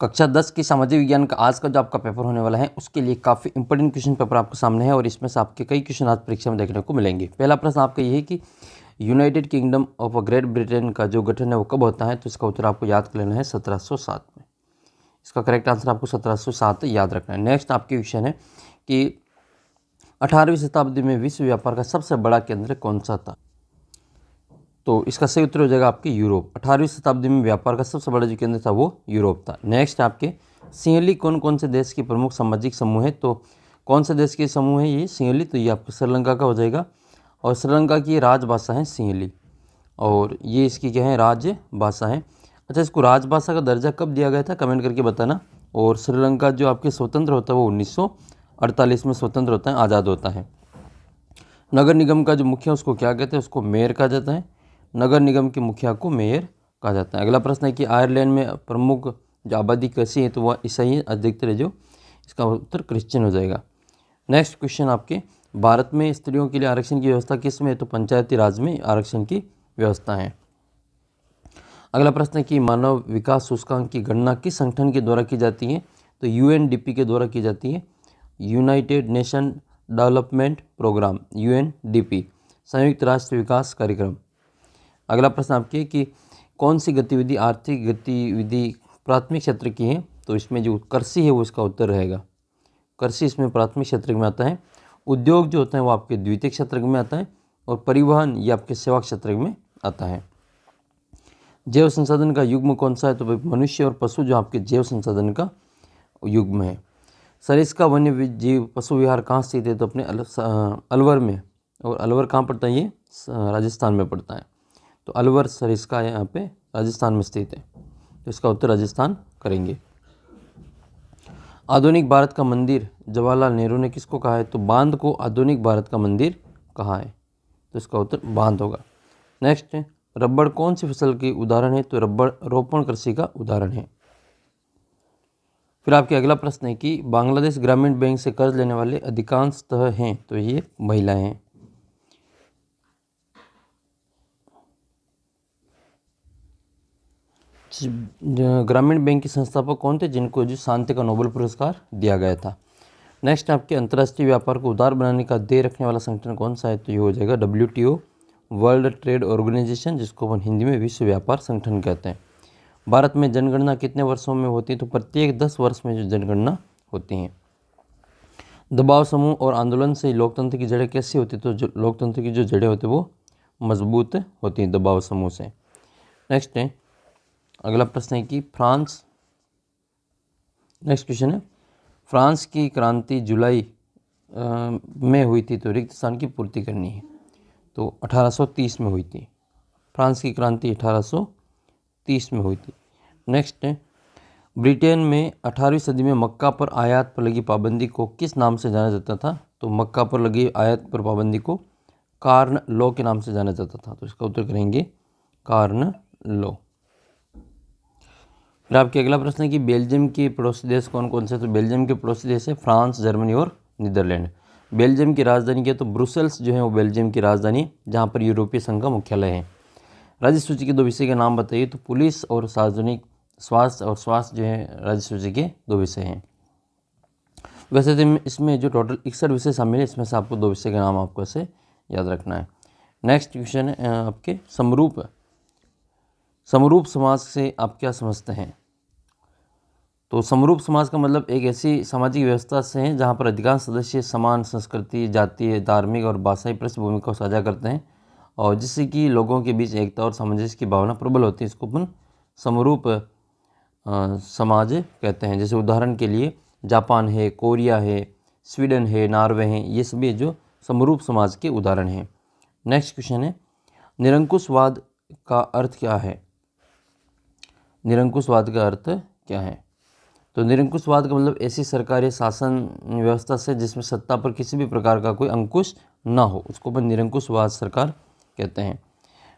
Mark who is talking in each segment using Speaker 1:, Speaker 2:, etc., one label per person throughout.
Speaker 1: कक्षा 10 की सामाजिक विज्ञान का आज का जो आपका पेपर होने वाला है उसके लिए काफ़ी इंपॉर्टेंट क्वेश्चन पेपर आपके सामने है और इसमें से आपके कई क्वेश्चन आज परीक्षा में देखने को मिलेंगे। पहला प्रश्न आपका ये है कि United kingdom of great Britain का जो गठन है वो कब होता है, तो इसका उत्तर आपको याद कर लेना है 1707 में। इसका करेक्ट आंसर आपको 1707 याद रखना है। नेक्स्ट आपके क्वेश्चन है कि 18वीं शताब्दी में विश्व व्यापार का सबसे बड़ा केंद्र कौन सा था, तो इसका सही उत्तर हो जाएगा आपके यूरोप। 18वीं शताब्दी में व्यापार का सबसे बड़ा जो केंद्र था वो यूरोप था। नेक्स्ट आपके सिंहली कौन कौन से देश की प्रमुख सामाजिक समूह है, तो कौन से देश के समूह है ये सिंहली, तो ये आपको श्रीलंका का हो जाएगा और श्रीलंका की राजभाषा है सिंहली और ये इसकी क्या है राजभाषा है। अच्छा, इसको राजभाषा का दर्जा कब दिया गया था कमेंट करके बताना। और श्रीलंका जो आपके स्वतंत्र होता है वो 1948 में स्वतंत्र होता है, आज़ाद होता है। नगर निगम का जो मुखिया उसको क्या कहते हैं, उसको मेयर कहा जाता है। नगर निगम के मुखिया को मेयर कहा जाता है। अगला प्रश्न है कि आयरलैंड में प्रमुख जो आबादी कैसी है, तो वह ईसाई है अधिकतर, जो इसका उत्तर क्रिश्चियन हो जाएगा। नेक्स्ट क्वेश्चन आपके भारत में स्त्रियों के लिए आरक्षण की व्यवस्था किस में है, तो पंचायती राज में आरक्षण की व्यवस्था है। अगला प्रश्न है कि मानव विकास सूचकांक की गणना किस संगठन के द्वारा की जाती है, तो यूएनडीपी के द्वारा की जाती है, United Nation development programme UNDP, संयुक्त राष्ट्र विकास कार्यक्रम। अगला प्रश्न आपके कि कौन सी गतिविधि आर्थिक गतिविधि प्राथमिक क्षेत्र की है, तो इसमें जो कृषि है वो इसका उत्तर रहेगा। कृषि इसमें प्राथमिक क्षेत्र में आता है। उद्योग जो होता है वो आपके द्वितीय क्षेत्र में आता है और परिवहन ये आपके सेवा क्षेत्र में आता है। जैव संसाधन का युग्म कौन सा है, तो मनुष्य और पशु जो आपके जैव संसाधन का युग्म है। सरिस्का वन्य जीव पशु विहार कहाँ स्थित है, तो अपने अलवर में, और अलवर कहाँ पड़ता है, ये राजस्थान में पड़ता है। तो अलवर सरिस्का यहाँ पे राजस्थान में स्थित है, तो इसका उत्तर राजस्थान करेंगे। आधुनिक भारत का मंदिर जवाहरलाल नेहरू ने किसको कहा है, तो बांध को आधुनिक भारत का मंदिर कहा है, तो इसका उत्तर बांध होगा। नेक्स्ट है रबड़ कौन सी फसल की उदाहरण है, तो रबड़ रोपण कृषि का उदाहरण है। फिर आपके अगला प्रश्न है कि बांग्लादेश ग्रामीण बैंक से कर्ज लेने वाले अधिकांशतः हैं, तो ये महिलाएं हैं। ग्रामीण बैंक के संस्थापक कौन थे, जिनको जो शांति का नोबेल पुरस्कार दिया गया था। नेक्स्ट आपके अंतर्राष्ट्रीय व्यापार को उदार बनाने का ध्येय रखने वाला संगठन कौन सा है, तो ये हो जाएगा WTO वर्ल्ड ट्रेड ऑर्गेनाइजेशन, जिसको अपन हिंदी में विश्व व्यापार संगठन कहते हैं। भारत में जनगणना कितने वर्षों में होती है, तो प्रत्येक 10 वर्ष में जो जनगणना होती है। दबाव समूह और आंदोलन से लोकतंत्र की जड़ें कैसी होती है, तो जो लोकतंत्र की जो जड़ें होती है वो मजबूत होती हैं दबाव समूह से। नेक्स्ट है अगला प्रश्न है कि नेक्स्ट क्वेश्चन है फ्रांस की क्रांति जुलाई में हुई थी, तो रिक्त स्थान की पूर्ति करनी है, तो 1830 में हुई थी। फ्रांस की क्रांति 1830 में हुई थी। नेक्स्ट है ब्रिटेन में 18वीं सदी में मक्का पर आयात पर लगी पाबंदी को किस नाम से जाना जाता था, तो मक्का पर लगी आयात पर पाबंदी को कार्न लॉ के नाम से जाना जाता था, तो इसका उत्तर करेंगे कार्न लॉ। फिर आपके अगला प्रश्न है कि बेल्जियम के पड़ोसी देश कौन कौन से, तो बेल्जियम के पड़ोसी देश है फ्रांस, जर्मनी और नीदरलैंड। बेल्जियम की राजधानी क्या है, तो ब्रुसेल्स जो है वो बेल्जियम की राजधानी है, जहाँ पर यूरोपीय संघ का मुख्यालय है। राज्य सूची के 2 विषय के नाम बताइए, तो पुलिस और सार्वजनिक स्वास्थ्य और स्वास्थ्य जो है राज्य सूची के 2 विषय हैं। वैसे तो इसमें जो टोटल 61 विषय शामिल है, इसमें से आपको 2 विषय के नाम आपको ऐसे याद रखना है। नेक्स्ट क्वेश्चन है आपके समरूप समाज से आप क्या समझते हैं, तो समरूप समाज का मतलब एक ऐसी सामाजिक व्यवस्था से है जहाँ पर अधिकांश सदस्य समान संस्कृति, जातीय, धार्मिक और भाषाई पृष्ठभूमि को साझा करते हैं और जिससे कि लोगों के बीच एकता और सामंजस्य की भावना प्रबल होती है। इसको अपन समरूप समाज कहते हैं। जैसे उदाहरण के लिए जापान है, कोरिया है, स्वीडन है, नॉर्वे है, ये सभी जो समरूप समाज के उदाहरण हैं। नेक्स्ट क्वेश्चन है निरंकुशवाद का अर्थ क्या है, निरंकुशवाद का अर्थ क्या है, तो निरंकुशवाद का मतलब ऐसी सरकारी शासन व्यवस्था से जिसमें सत्ता पर किसी भी प्रकार का कोई अंकुश ना हो, उसको अपन निरंकुशवाद सरकार कहते हैं।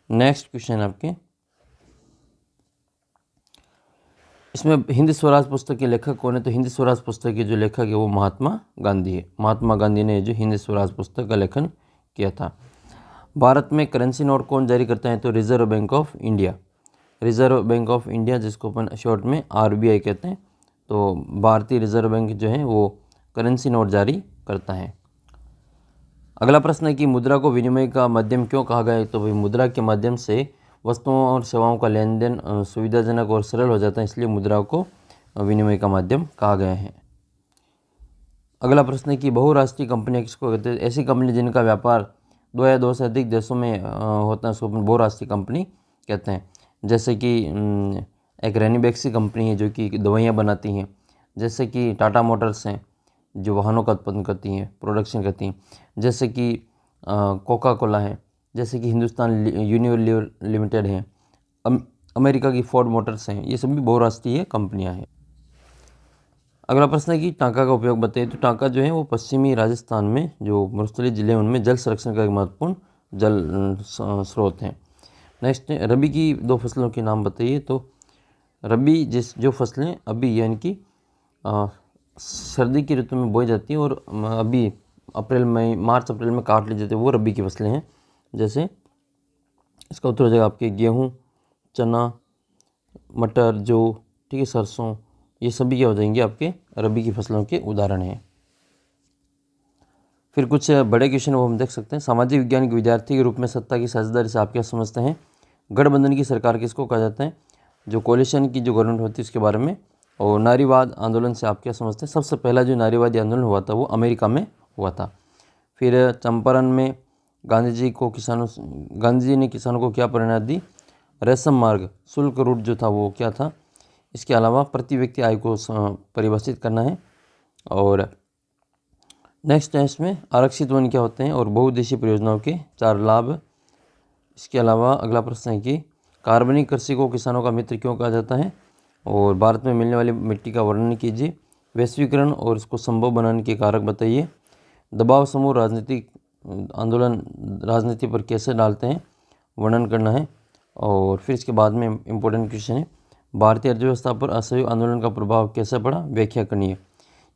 Speaker 1: नेक्स्ट क्वेश्चन आपके इसमें हिंद स्वराज पुस्तक के लेखक कौन है, तो हिंद स्वराज पुस्तक के जो लेखक है वो महात्मा गांधी है। महात्मा गांधी ने जो हिंद स्वराज पुस्तक का लेखन किया था। भारत में करेंसी नोट कौन जारी करता है, तो reserve bank of India. Reserve bank of India जिसको अपन शॉर्ट में RBI कहते हैं, तो भारतीय रिजर्व बैंक जो है वो करेंसी नोट जारी करता है। अगला प्रश्न है कि मुद्रा को विनिमय का माध्यम क्यों कहा गया है। तो भाई मुद्रा के माध्यम से वस्तुओं और सेवाओं का लेन देन सुविधाजनक और सरल हो जाता है, इसलिए मुद्रा को विनिमय का माध्यम कहा गया है। अगला प्रश्न है कि बहुराष्ट्रीय कंपनियां किसको कहते हैं। ऐसी कंपनी जिनका व्यापार 2 या 2 से अधिक देशों में होता है उसको अपन बहुराष्ट्रीय कंपनी कहते हैं। जैसे कि एक रेनिबेक्सी कंपनी है जो कि दवाइयाँ बनाती हैं, जैसे कि टाटा मोटर्स हैं जो वाहनों का उत्पादन करती हैं, प्रोडक्शन करती हैं, जैसे कि कोका कोला है, जैसे कि हिंदुस्तान यूनिलीवर लिमिटेड है, अमेरिका की फोर्ड मोटर्स हैं, ये सभी बहुराष्ट्रीय कंपनियां हैं। अगला प्रश्न है कि टांका का उपयोग बताइए। तो टांका जो है वो पश्चिमी राजस्थान में जो मरुस्थलीय जिले हैं उनमें जल संरक्षण का एक महत्वपूर्ण जल स्रोत है। नेक्स्ट है रबी की 2 फसलों के नाम बताइए। तो रबी जो फसलें अभी यानी कि सर्दी की ऋतु में बोई जाती हैं और अभी मार्च अप्रैल में काट ली जाती है, वो रबी की फसलें हैं। जैसे इसका उत्तर हो जाएगा आपके गेहूँ, चना, मटर, जौ, ठीक है, सरसों, ये सभी क्या हो जाएंगे आपके रबी की फसलों के उदाहरण हैं। फिर कुछ बड़े क्वेश्चन वो हम देख सकते हैं। सामाजिक विज्ञान के विद्यार्थी के रूप में सत्ता की साझेदारी से आप क्या समझते हैं। गठबंधन की सरकार किसको कहा जाता है। जो कोलिशन की जो गवर्नमेंट होती है उसके बारे में। और नारीवाद आंदोलन से आप क्या समझते हैं। सबसे पहला जो नारीवादी आंदोलन हुआ था वो अमेरिका में हुआ था। फिर चंपारण में गांधी जी ने किसानों को क्या प्रेरणा दी। रेशम मार्ग शुल्क रूट जो था वो क्या था। इसके अलावा प्रति व्यक्ति आय को परिभाषित करना है। और नेक्स्ट है इसमें आरक्षित वन क्या होते हैं और बहुउद्देशीय परियोजनाओं के 4 लाभ। इसके अलावा अगला प्रश्न है कि कार्बनिक कृषि को किसानों का मित्र क्यों कहा जाता है। और भारत में मिलने वाली मिट्टी का वर्णन कीजिए। वैश्वीकरण और इसको संभव बनाने के कारक बताइए। दबाव समूह राजनीतिक आंदोलन राजनीति पर कैसे डालते हैं, वर्णन करना है। और फिर इसके बाद में इम्पोर्टेंट क्वेश्चन है भारतीय अर्थव्यवस्था पर असहयोग आंदोलन का प्रभाव कैसे पड़ा, व्याख्या करनी है।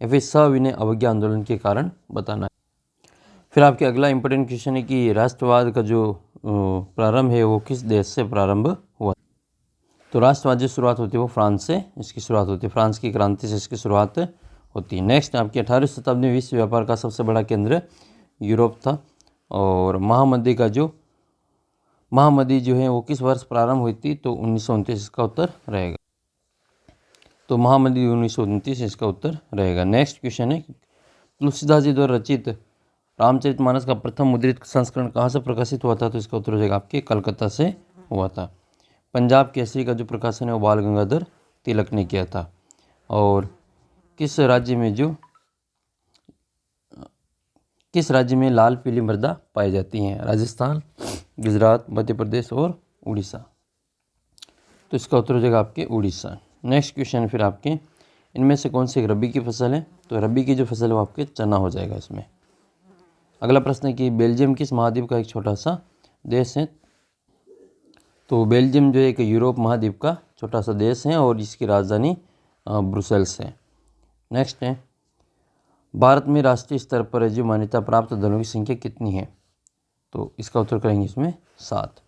Speaker 1: या फिर सविनय अवज्ञा आंदोलन के कारण बताना है। फिर आपके अगला इम्पोर्टेंट क्वेश्चन है कि राष्ट्रवाद का जो प्रारंभ है वो किस देश से प्रारंभ हुआ। तो राष्ट्रवाद की शुरुआत होती है वो फ्रांस से इसकी शुरुआत होती है। फ्रांस की क्रांति से इसकी शुरुआत होती है। नेक्स्ट आपकी 18वीं शताब्दी में विश्व व्यापार का सबसे बड़ा केंद्र यूरोप था। और महामदी जो है वो किस वर्ष प्रारंभ हुई थी। तो 1929 इसका उत्तर रहेगा। तो महामदी 1929 इसका उत्तर रहेगा। नेक्स्ट क्वेश्चन है तुलसीदास जी द्वारा रचित रामचरितमानस का प्रथम मुद्रित संस्करण कहाँ से प्रकाशित हुआ था। तो इसका उत्तर हो जाएगा आपके कलकत्ता से हुआ था। पंजाब केसरी का जो प्रकाशन है वो बाल गंगाधर तिलक ने किया था। और किस राज्य में लाल पीली मृदा पाई जाती हैं। राजस्थान, गुजरात, मध्य प्रदेश और उड़ीसा। तो इसका उत्तर हो जाएगा आपके उड़ीसा। नेक्स्ट क्वेश्चन फिर आपके इनमें से कौन सी एक रबी की फसल है। तो रबी की जो फसल है वो आपके चना हो जाएगा इसमें। अगला प्रश्न है कि बेल्जियम किस महाद्वीप का एक छोटा सा देश है। तो बेल्जियम जो एक यूरोप महाद्वीप का छोटा सा देश है और इसकी राजधानी ब्रुसेल्स है। नेक्स्ट है भारत में राष्ट्रीय स्तर पर जो मान्यता प्राप्त दलों की संख्या कितनी है। तो इसका उत्तर करेंगे इसमें 7।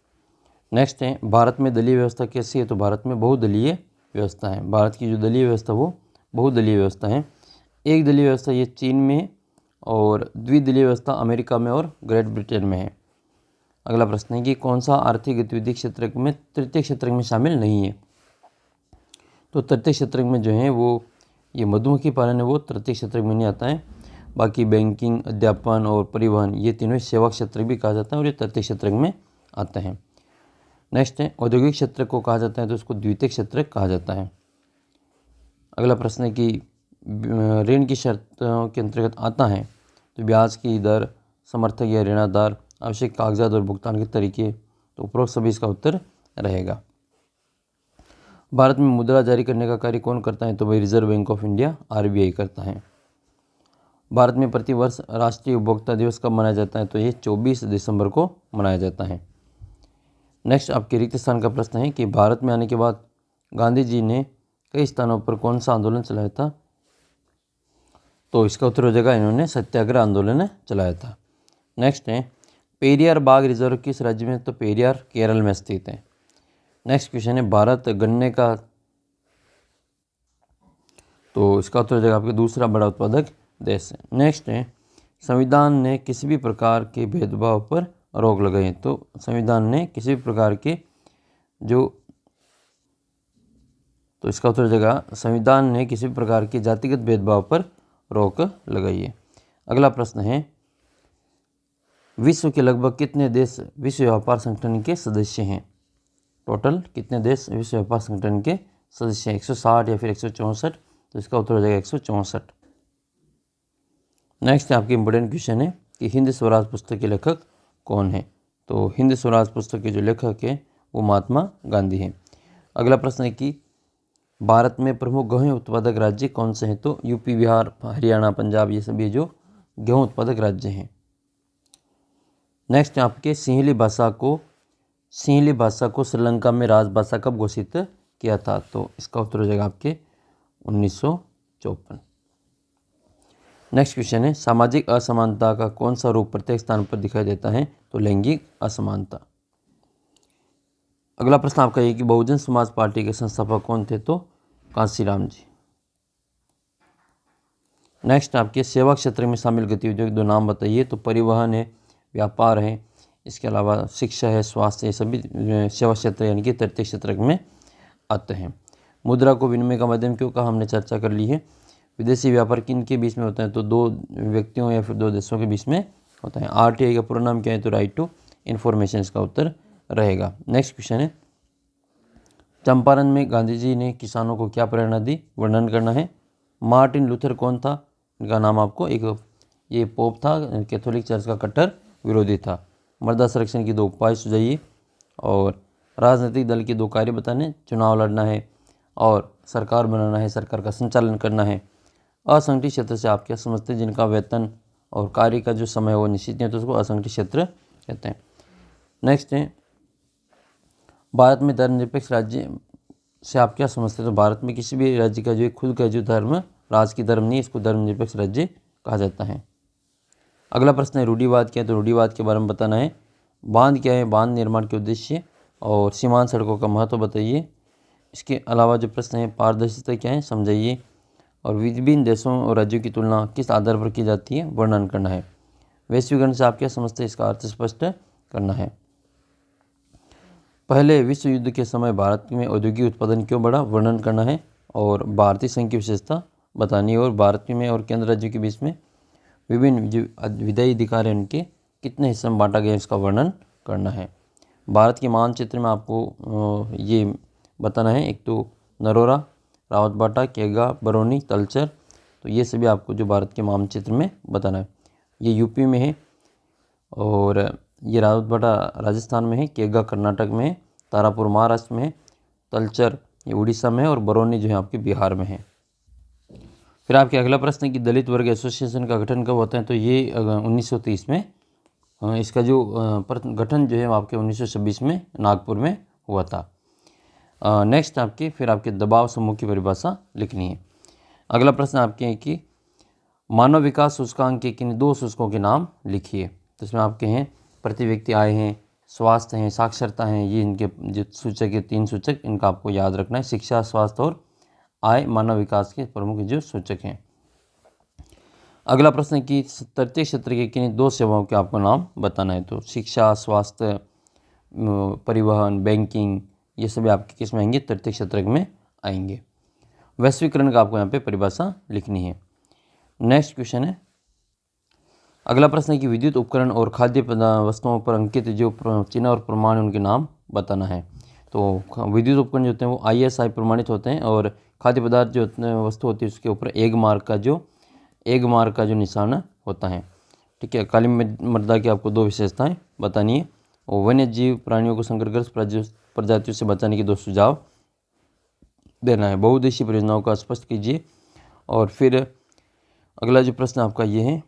Speaker 1: नेक्स्ट है भारत में दलीय व्यवस्था कैसी है। तो भारत में बहुदलीय व्यवस्था है। भारत की जो दलीय व्यवस्था वो बहुदलीय व्यवस्था है। एक दलीय व्यवस्था ये चीन में और द्विदलीय व्यवस्था अमेरिका में और ग्रेट ब्रिटेन में है। अगला प्रश्न है कि कौन सा आर्थिक गतिविधि क्षेत्र में तृतीय क्षेत्र में शामिल नहीं है। तो तृतीय क्षेत्र में जो है वो ये मधुमक्खी पालन है वो तृतीय क्षेत्र में नहीं आता है। बाकी बैंकिंग, अध्यापन और परिवहन ये तीनों सेवा क्षेत्र भी कहा जाता है और ये तृतीय क्षेत्र में आते हैं। नेक्स्ट है औद्योगिक क्षेत्र को कहा जाता है तो उसको द्वितीय क्षेत्र कहा जाता है। अगला प्रश्न है कि ऋण की शर्तों के अंतर्गत आता है तो ब्याज की दर, समर्थक या ऋणादार, आवश्यक कागजात और भुगतान के तरीके। तो उपरोक्त सभी इसका उत्तर रहेगा। भारत में मुद्रा जारी करने का कार्य कौन करता है। तो भाई reserve bank of India RBI करता है। भारत में प्रतिवर्ष राष्ट्रीय उपभोक्ता दिवस कब मनाया जाता है। तो ये 24 दिसंबर को मनाया जाता है। नेक्स्ट आपके रिक्त स्थान का प्रश्न है कि भारत में आने के बाद गांधी जी ने कई स्थानों पर कौन सा आंदोलन चलाया था। तो इसका उत्तर हो जाएगा इन्होंने सत्याग्रह आंदोलन चलाया था। नेक्स्ट है पेरियार बाघ रिजर्व किस राज्य में। तो पेरियार केरल में स्थित है। नेक्स्ट क्वेश्चन है तो इसका उत्तर हो जाएगा आपके दूसरा बड़ा उत्पादक देश है। नेक्स्ट है, संविधान ने किसी भी प्रकार के भेदभाव पर रोक लगाई है। तो संविधान ने किसी भी प्रकार के तो इसका उत्तर हो जाएगा संविधान ने किसी भी प्रकार के जातिगत भेदभाव पर रोक लगाई है। अगला प्रश्न है, विश्व के लगभग कितने देश विश्व व्यापार संगठन के सदस्य हैं? टोटल कितने देश विश्व व्यापार संगठन के सदस्य हैं? 160 या फिर 164? तो इसका उत्तर हो जाएगा 164। नेक्स्ट आपकी इंपॉर्टेंट क्वेश्चन है कि हिंद स्वराज पुस्तक के लेखक कौन है? तो हिंद स्वराज पुस्तक के जो लेखक है वो महात्मा गांधी हैं। अगला प्रश्न है कि भारत में प्रमुख गेहूं उत्पादक राज्य कौन से हैं? तो यूपी, बिहार, हरियाणा, पंजाब, ये सभी जो गेहूं उत्पादक राज्य हैं। नेक्स्ट आपके सिंहली भाषा को श्रीलंका में राजभाषा कब घोषित किया था? तो इसका उत्तर हो जाएगा आपके 1954। नेक्स्ट क्वेश्चन है, सामाजिक असमानता का कौन सा रूप प्रत्येक स्थान पर दिखाई देता है? तो लैंगिक असमानता। अगला प्रश्न आपका ये कि बहुजन समाज पार्टी के संस्थापक कौन थे? तो कांशीराम जी। नेक्स्ट आपके सेवा क्षेत्र में शामिल गतिविधियों के दो नाम बताइए। तो परिवहन है, व्यापार है, इसके अलावा शिक्षा है, स्वास्थ्य है, सभी सेवा क्षेत्र यानी कि तृतीय क्षेत्र में आते हैं। मुद्रा को विनिमय का माध्यम क्यों कहा, हमने चर्चा कर ली है। विदेशी व्यापार किन के बीच में होता है? तो दो व्यक्तियों या फिर दो देशों के बीच में होता है। आरटीआई का पूरा नाम क्या है? तो राइट टू इन्फॉर्मेशन इसका उत्तर रहेगा। नेक्स्ट क्वेश्चन है, चंपारण में गांधी जी ने किसानों को क्या प्रेरणा दी? वर्णन करना है। मार्टिन लूथर कौन था? इनका नाम आपको ये पोप था, कैथोलिक चर्च का कट्टर विरोधी था। मृदा संरक्षण की दो उपाय सुझाइए। और राजनीतिक दल के दो कार्य बताने, चुनाव लड़ना है और सरकार बनाना है, सरकार का संचालन करना है। असंगठित क्षेत्र से आप क्या समझते हैं? जिनका वेतन और कार्य का जो समय है वो निश्चित नहीं है, तो उसको असंगठित क्षेत्र कहते हैं। नेक्स्ट है, भारत में धर्मनिरपेक्ष राज्य से आप क्या समझते हैं? तो भारत में किसी भी राज्य का जो खुद का जो धर्म राज की धर्म नहीं, इसको धर्मनिरपेक्ष राज्य कहा जाता है। अगला प्रश्न है, रूढ़िवाद क्या है? तो रूढ़िवाद के बारे में बताना है। बांध क्या है? बांध निर्माण के उद्देश्य और सीमांत सड़कों का महत्व बताइए। इसके अलावा जो प्रश्न है, पारदर्शिता क्या है? समझाइए। और विभिन्न देशों और राज्यों की तुलना किस आधार पर की जाती है? वर्णन करना है। वैश्वीकरण से आप क्या समझते हैं? इसका अर्थ स्पष्ट करना है। पहले विश्व युद्ध के समय भारत में औद्योगिक उत्पादन क्यों बढ़ा? वर्णन करना है। और भारतीय संघ की विशेषता बतानी है। और भारत में और केंद्र राज्यों के बीच में विभिन्न जो विधायी अधिकार हैं उनके कितने हिस्से में बांटा गया, इसका वर्णन करना है। भारत के मानचित्र में आपको ये बताना है, एक तो नरोरा, रावतबाटा, केगा, बरौनी, तलचर, तो ये सभी आपको जो भारत के मानचित्र में बताना है। ये यूपी में है और ये रावतबाटा राजस्थान में है, केगा कर्नाटक में है, तारापुर महाराष्ट्र में है, तलचर ये उड़ीसा में है और बरौनी जो है आपके बिहार में है। फिर आपके अगला प्रश्न है कि दलित वर्ग एसोसिएशन का गठन कब होता है? तो ये 1930 में इसका जो गठन जो है आपके 1926 में नागपुर में हुआ था। नेक्स्ट आपके फिर आपके दबाव समूह की परिभाषा लिखनी है। अगला प्रश्न आपके है कि मानव विकास सूचकांक के किन दो सूचकों के नाम लिखिए। तो इसमें आपके हैं प्रति व्यक्ति आय हैं, स्वास्थ्य हैं, साक्षरता हैं, ये इनके जो सूचक है, तीन सूचक इनका आपको याद रखना है। शिक्षा, स्वास्थ्य और आय मानव विकास के प्रमुख जो सूचक हैं। अगला प्रश्न है कि तृतीय क्षेत्र के किन दो सेवाओं के आपको नाम बताना है। तो शिक्षा, स्वास्थ्य, परिवहन, बैंकिंग, ये सभी आपके किस में आएंगे? तृतीय क्षेत्र में आएंगे। वैश्वीकरण का आपको यहाँ पे परिभाषा लिखनी है। नेक्स्ट क्वेश्चन है, अगला प्रश्न है कि विद्युत उपकरण और खाद्य वस्तुओं पर अंकित जो चिन्ह और प्रमाण उनके नाम बताना है। तो विद्युत उपकरण जो होते हैं वो ISI प्रमाणित होते हैं और खाद्य पदार्थ जो वस्तु होती है उसके ऊपर एग मार्क का जो निशान होता है। ठीक है, काली मृदा की आपको दो विशेषताएं बतानी है और वन्य जीव प्राणियों को संकटग्रस्त प्रजातियों से बचाने के दो सुझाव देना है। बहुउद्देशीय परियोजनाओं का स्पष्ट कीजिए। और फिर अगला जो प्रश्न आपका ये है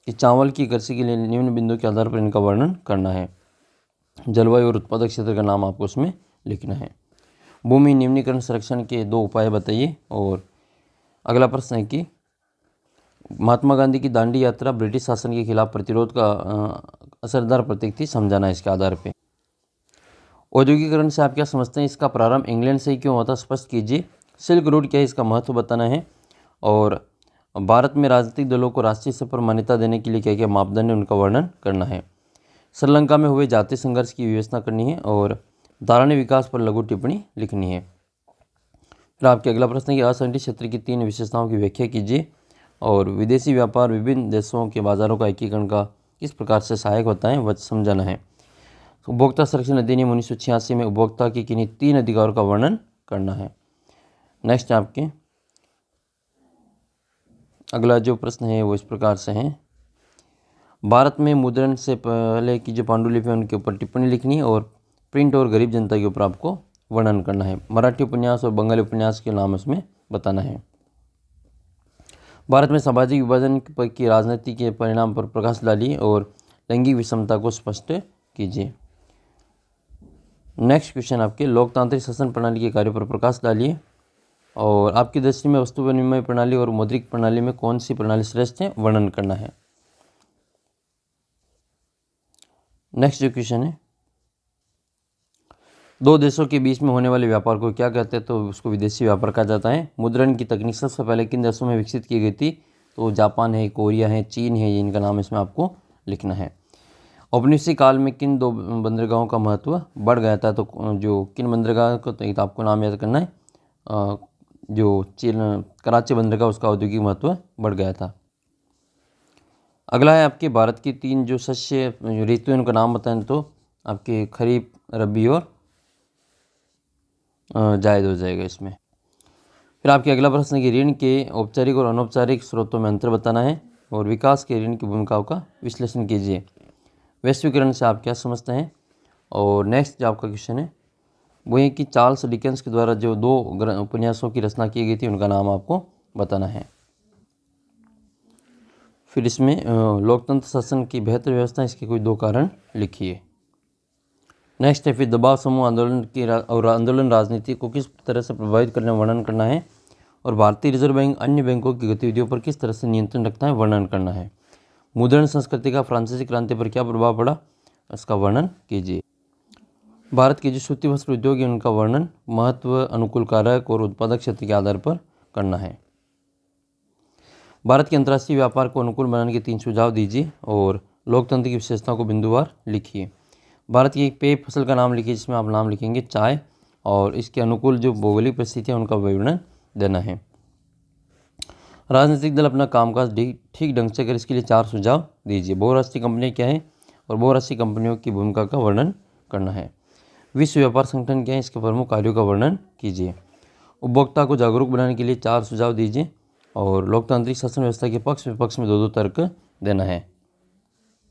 Speaker 1: कि चावल की कृषि के लिए निम्न बिंदु के आधार पर इनका वर्णन करना है। जलवायु और उत्पादक क्षेत्र का नाम आपको उसमें लिखना है। भूमि निम्नीकरण संरक्षण के दो उपाय बताइए। और अगला प्रश्न है कि महात्मा गांधी की दांडी यात्रा ब्रिटिश शासन के खिलाफ प्रतिरोध का असरदार प्रतीक थी, समझाना है इसके आधार पे। औद्योगिकरण से आप क्या समझते हैं? इसका प्रारंभ इंग्लैंड से ही क्यों होता, स्पष्ट कीजिए। सिल्क रोड क्या है, इसका महत्व बताना है। और भारत में राजनीतिक दलों को राष्ट्रीय स्तर पर मान्यता देने के लिए क्या क्या मापदंड है उनका वर्णन करना है। श्रीलंका में हुए जातीय संघर्ष की विवेचना करनी है और धारणीय विकास पर लघु टिप्पणी लिखनी है। फिर आपके अगला प्रश्न है कि असंगठित क्षेत्र की 3 विशेषताओं की व्याख्या कीजिए और विदेशी व्यापार विभिन्न देशों के बाजारों का एकीकरण का किस प्रकार से सहायक होता है वह समझाना है। उपभोक्ता संरक्षण अधिनियम 1986 में उपभोक्ता के किन्हीं 3 अधिकारों का वर्णन करना है। नेक्स्ट आपके अगला जो प्रश्न है वो इस प्रकार से है, भारत में मुद्रण से पहले की जो पांडुलिपि है उनके ऊपर टिप्पणी लिखनी है और प्रिंट और गरीब जनता के ऊपर आपको वर्णन करना है। मराठी उपन्यास और बंगाली उपन्यास के नाम इसमें बताना है। भारत में सामाजिक विभाजन की राजनीति के परिणाम पर प्रकाश डालिए और लैंगिक विषमता को स्पष्ट कीजिए। नेक्स्ट क्वेश्चन आपके लोकतांत्रिक शासन प्रणाली के कार्यों पर प्रकाश डालिए और आपकी दृष्टि में वस्तु विनिमय प्रणाली और मौद्रिक प्रणाली में कौन सी प्रणाली श्रेष्ठ है वर्णन करना है। नेक्स्ट जो क्वेश्चन है, 2 देशों के बीच में होने वाले व्यापार को क्या कहते हैं, तो उसको विदेशी व्यापार कहा जाता है। मुद्रण की तकनीक सबसे पहले किन देशों में विकसित की गई थी, तो जापान है, कोरिया है, चीन है, इनका नाम इसमें आपको लिखना है। औपनिवेशिक काल में किन 2 बंदरगाहों का महत्व बढ़ गया था, तो जो किन बंदरगाह को तो आपको नाम याद करना है, जो चीन कराची बंदरगाह उसका औद्योगिक महत्व बढ़ गया था। अगला है आपके भारत की 3 जो शस्य ऋतु उनका नाम बताएं, तो आपके खरीफ, रबी और जायद हो जाएगा इसमें। फिर आपके अगला प्रश्न है कि ऋण के औपचारिक और अनौपचारिक स्रोतों में अंतर बताना है और विकास के ऋण की भूमिकाओं का विश्लेषण कीजिए। वैश्वीकरण से आप क्या समझते हैं। और नेक्स्ट जो आपका क्वेश्चन है वो है कि चार्ल्स डिकेंस के द्वारा जो 2 उपन्यासों की रचना की गई थी उनका नाम आपको बताना है। फिर इसमें लोकतंत्र शासन की बेहतर व्यवस्था, इसके कोई 2 कारण लिखिए। नेक्स्ट है फिर दबाव समूह आंदोलन की और आंदोलन राजनीति को किस तरह से प्रभावित करने वर्णन करना है और भारतीय रिजर्व बैंक अन्य बैंकों की गतिविधियों पर किस तरह से नियंत्रण रखता है वर्णन करना है। मुद्रण संस्कृति का फ्रांसीसी क्रांति पर क्या प्रभाव पड़ा, इसका वर्णन कीजिए। भारत के जो सूती वस्त्र उद्योग है उनका वर्णन महत्व, अनुकूल कारक और उत्पादक क्षेत्र के आधार पर करना है। भारत के अंतर्राष्ट्रीय व्यापार को अनुकूल बनाने के 3 सुझाव दीजिए और लोकतंत्र की विशेषताओं को बिंदुवार लिखिए। भारत की एक पेय फसल का नाम लिखिए जिसमें आप नाम लिखेंगे चाय और इसके अनुकूल जो भौगोलिक परिस्थितियाँ उनका विवरण देना है। राजनीतिक दल अपना कामकाज ठीक ढंग से करें, इसके लिए 4 सुझाव दीजिए। बहुराष्ट्रीय कंपनियाँ क्या है और बहुराष्ट्रीय कंपनियों की भूमिका का वर्णन करना है। विश्व व्यापार संगठन क्या है, इसके प्रमुख कार्यों का वर्णन कीजिए। उपभोक्ता को जागरूक बनाने के लिए 4 सुझाव दीजिए और लोकतांत्रिक शासन व्यवस्था के पक्ष विपक्ष में 2-2 तर्क देना है।